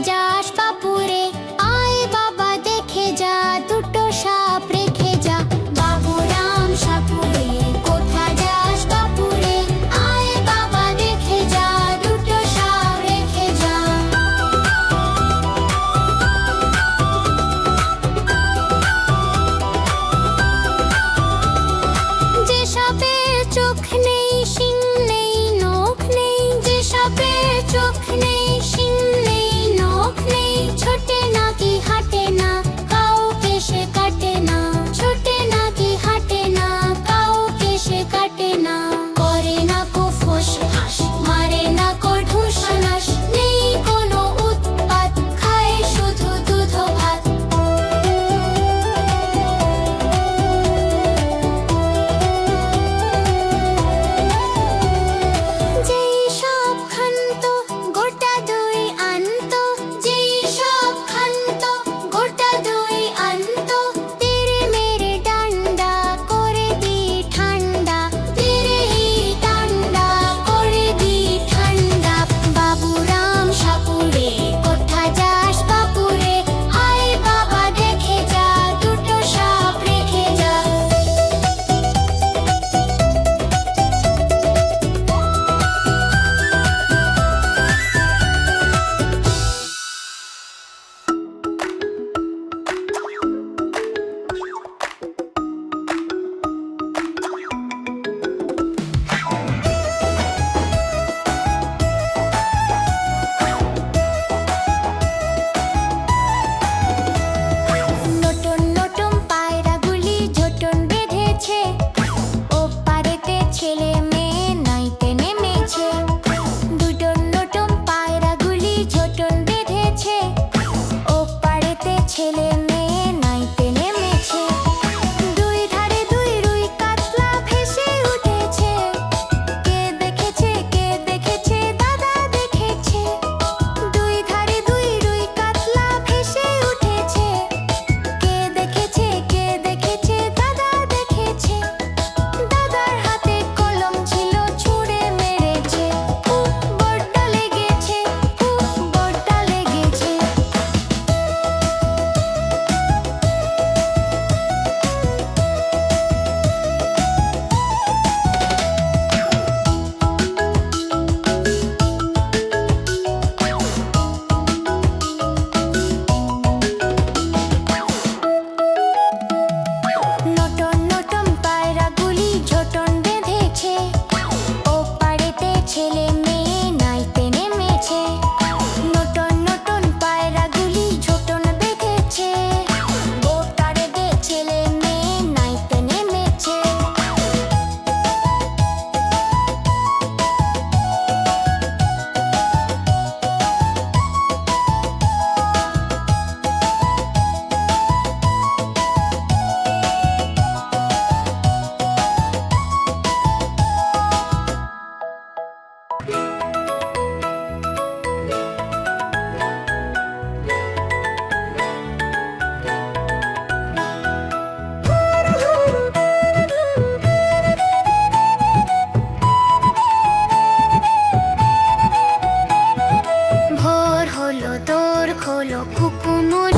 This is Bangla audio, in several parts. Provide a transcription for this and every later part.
যাস বাপুরে, আয় বাবা দেখে যা, দুটো সাপ রেখে যা। বাবুরাম সাপুরে, কোথা যাস বাপুরে, আয় বাবা দেখে যা, দুটো সাপ রেখে যা। যে সাপের চোখ নেই, শিং নেই, নখ নেই, যে সাপের চোখ নেই, শিং নেই, নখ নেই, ছোটে নাকি হাঁটে না, কাউকে সে কাটে না, ছোটে নাকি হাঁটে না, কাউকে সে কাটে না। করে না কো ফোঁস ফাঁস, মারে না কো ঢুস ঢাস, নেই কোনো উৎপাত, খায় শুধু দুধ ভাত। যেই সব খান্ত গোটা দই আনত, যেই সব খান্ত গোটা দই আনত, তেরে মেরে ডান্ডা করে দি ঠান্ডা, তেরে ডান্ডা করে দি ঠান্ডা। বাবুরাম সাপুরে, কোথা যাস বাপুরে, আয় বাবা দেখে যা, দুটো সাপ রেখে যা। নতুন নতুন পায়রাগুলি ঝোটন বেঁধেছে, ও পারেতে ছেলে মেয়ে নাইতে নেমেছে। দুটো নতুন পায়রাগুলি ঝোটন বেঁধেছে, ও পারেতে ছেলে মেয়ে নাইতে নেমেছে। দুই ধারে দুই রুই কাতলা ভেসে উঠেছে, কে দেখেছে দাদা দেখেছে। দুই ধারে দুই রুই কাতলা ভেসে উঠেছে, কে দেখেছে দাদা দেখেছে। দাদার হাতে কলম ছিল, ছুঁড়ে মেরেছে, বড্ড লেগেছে, বড্ড লেগেছে। নতুন নতুন পায়রাগুলি ঝোটন বেঁধেছে, ও পারেতে ছেলে মেয়ে নাইতে নেমেছে। নতুন নতুন পায়রাগুলি ঝোটন বেঁধেছে, ও পারেতে ছেলে মেয়ে নাইতে নেমেছে। ভোর হলো, দোর খোলো, কুকুমুর।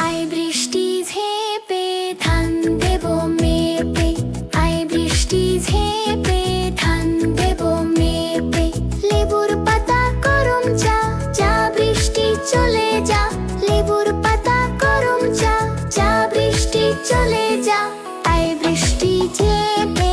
আয় বৃষ্টি ঝেঁপে, ধান দেব মেপে, আয় বৃষ্টি ঝেঁপে, ধান দেব মেপে। লেবুর পাতা গরম চা, চা বৃষ্টি চলে যা, লেবুর পাতা গরম চা, চা বৃষ্টি চলে যা। আয় বৃষ্টি ঝেঁপে,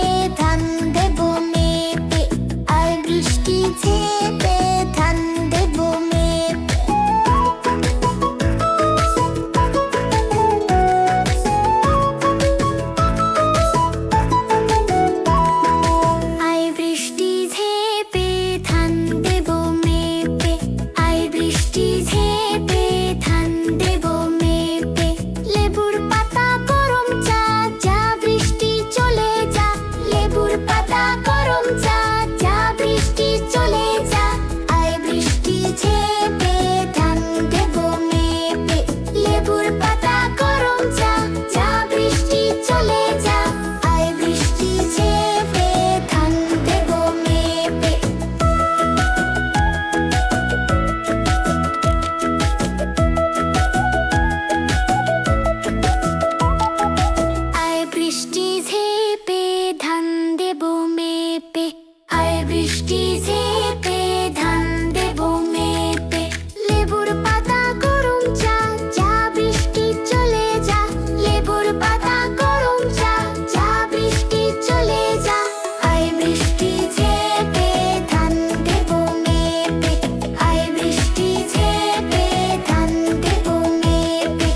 ঝেপে ধান দেব মেপে, আয় বৃষ্টি ঝেপে ধান দেব মেপে। লেবুর পাতা গরম চা, চা বৃষ্টি চলে যা। লেবুর পাতা গরম চা, চা বৃষ্টি চলে যা। আয় বৃষ্টি ঝেপে ধান দেব মেপে, আয় বৃষ্টি ঝেপে ধান দেব মেপে।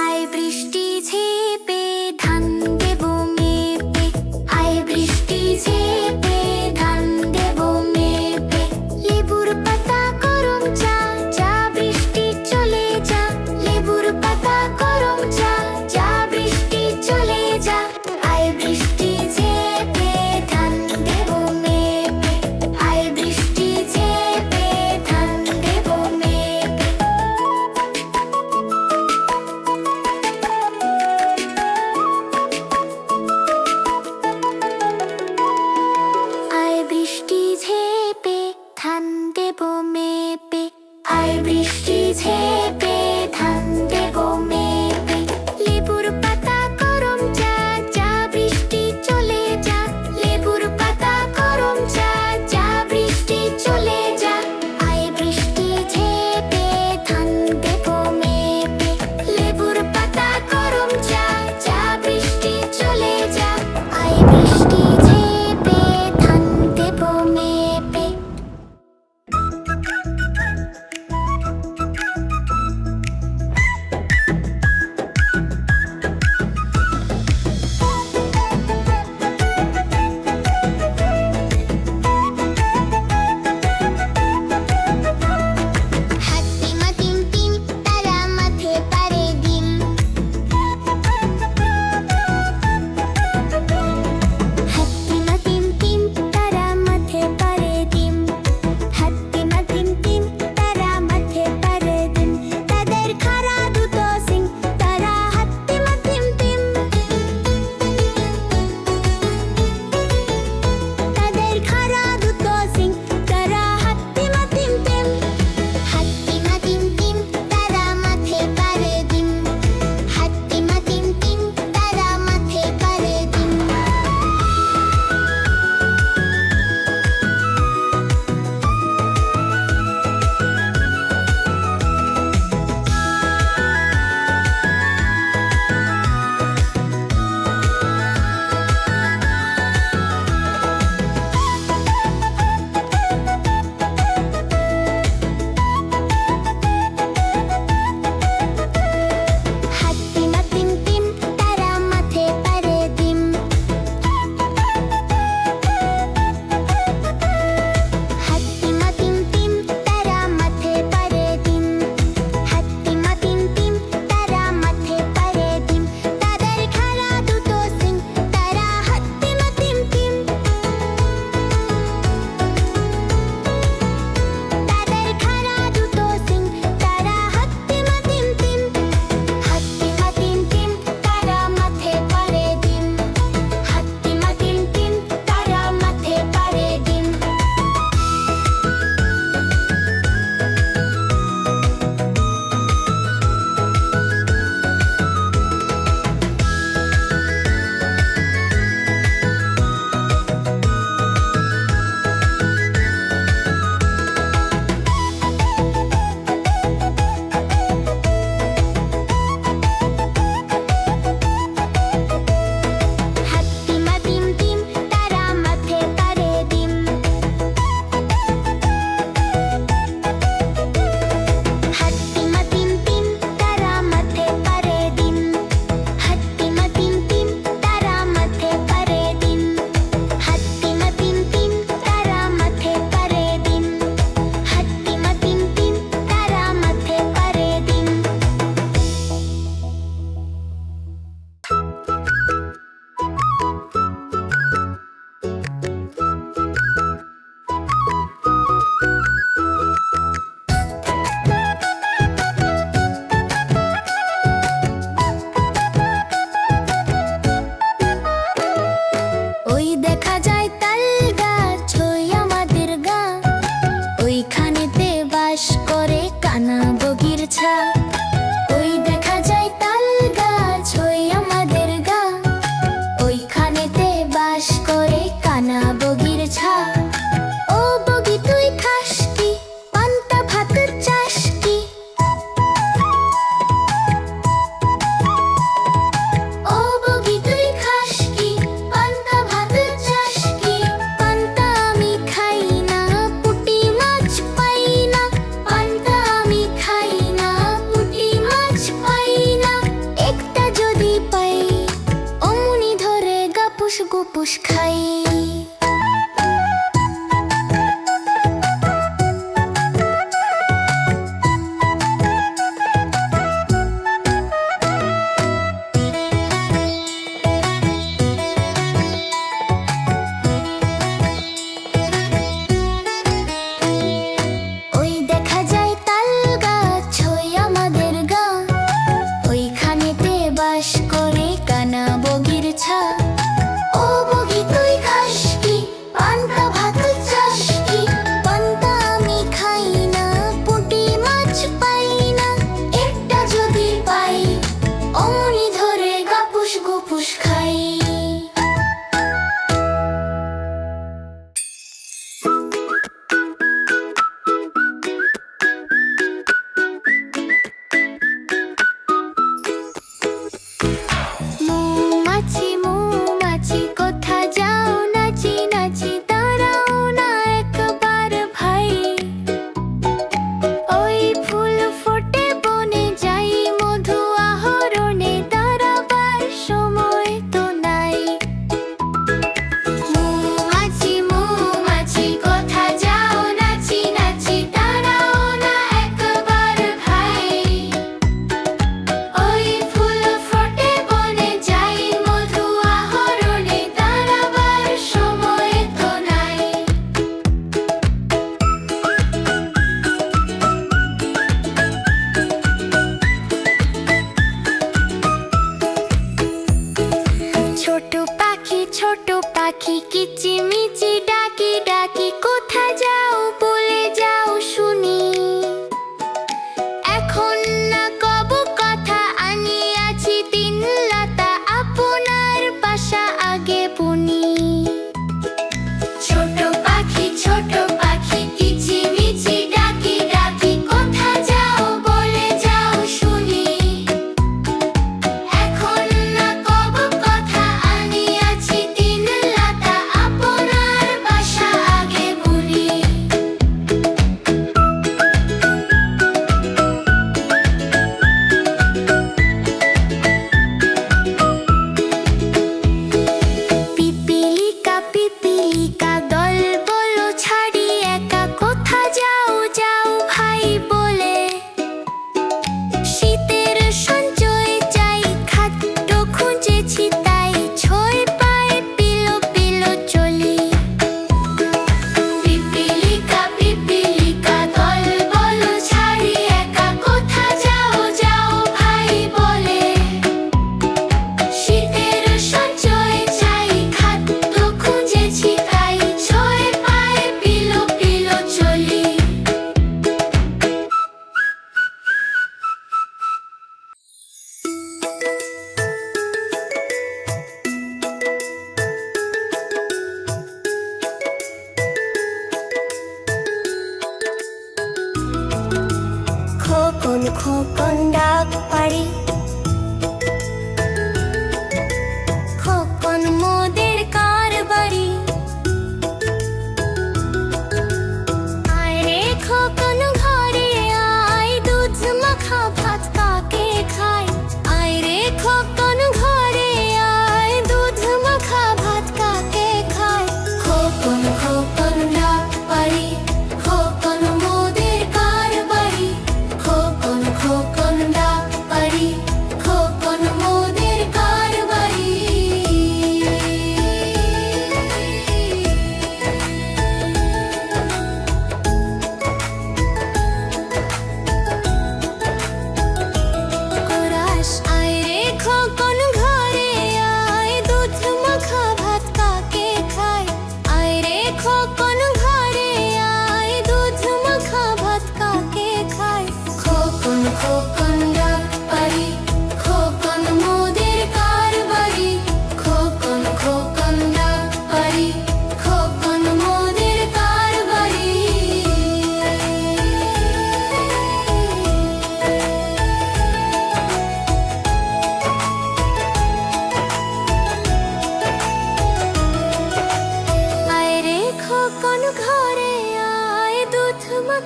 আয় বৃষ্টি ঝেপে ধান দেব মেপে, আয় বৃষ্টি ঝেপে ধান দেব মেপে। লেবুর পাতা গরম চা, চা বৃষ্টি চলে যা। লেবুর পাতা গরম চা, চা বৃষ্টি চলে যা। আয় বৃষ্টি ঝেপে ধান দেব মেপে, আয় বৃষ্টি ঝেপে ধান দেব মেপে। আয় বৃষ্টি ঝেপে ধান দেব মেপে, আয় বৃষ্টি ঝেপে ধান দেব মেপে। লেবুর পাতা গরম চা, চা বৃষ্টি চলে যা। লেবুর পাতা গরম চা, চা বৃষ্টি চলে যা। আয় বৃষ্টি ঝেপে ধান দেব মেপে। লেবুর পাতা গরম চা, চা বৃষ্টি চলে যা। আয় বৃষ্টি ঝেপে ধান দেব মেপে। কানা বগির ছা। ওই দেখা যায় তাল গাছ, ওই আমাদের গা, ওইখানেতে বাস করে কানা বগির ছা। ও বগি তুই খাস কি, পান্তা ভাত চাস কি? ও বগি তুই খাস কি, পান্তা ভাত চাস কি? পান্তা আমি খাই না, পুঁটি মাছ পাই না। পান্তা আমি খাই না, পুঁটি মাছ পাই না। একটা যদি পাই, অমনি ধরে গাপুস গুপুস খাই। ওই দেখা যায় তাল গাছ, ওই আমাদের গা, ওইখানেতে বাস করে কানা বগির ছা। ও বগি তুই খাস কি, পান্তা ভাত চাস কি? পান্তা আমি খাই না, পুঁটি মাছ পাই না। একটা যদি পাই, অমনি ধরে গাপুস গুপুস খাই। মৌমাছি মৌমাছি কোথা যাও, নাচি নাচি দাঁড়াও না একবার ভাই। ওই ফুল ফোটে বনে যাই, মধু আহরণে দাঁড়াবার সময় তো নাই। মৌমাছি মৌমাছি কোথা যাও, নাচি নাচি দাঁড়াও না একবার ভাই। ওই ফুল ফোটে বনে যাই, মধু আহরণে দাঁড়াবার সময় তো নাই। ছোট পাখি কিচিমিচি ডাকি ডাকি, কোথা যাও বলে যাও শুনি। এখন না কব কথা, আনিয়াছি তিন লতা, আপনার বাসা আগে বুনি। ছোট পাখি কিচিমিচি ডাকি ডাকি, কোথা যাও বলে যাও শুনি। এখন না কব কথা, আনিয়াছি তিন লতা, আপনার বাসা আগে বুনি। পিপিলিকা পিপিলিকা দল বলো ছাড়ি একা, কোথা যাও যাও ভাই বলে। শীতের সঞ্চয় চাই, খাদ্য খুঁজেছি তাই, ছয় পায়ে পিলো পিলো চলি। পিপিলিকা পিপিলিকা দল বলো ছাড়ি একা, কোথা যাও যাও ভাই বলে। শীতের সঞ্চয় চাই, খাদ্য খুঁজেছি তাই, ছয় পায়ে পিলো পিলো চলি। খোকন খোকন ডাক পারি, খোকন মোদের কার বাড়ি। আয় রে খোকন ঘরে আয়, দুধ মাখা ভাত কাকে খায়। আয় রে খোকন ঘরে আয়, দুধ মাখা ভাত কাকে খায়। খোকন খোকন ডাক পারি, খোকন মোদের কার বাড়ি। খোকন খোকন ডাক পারি।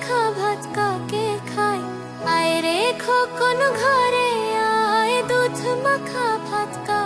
মাখা ভাত কাকে খায়? আয় রে খোকন ঘরে আয়, দুধ মাখা ভাত কাকে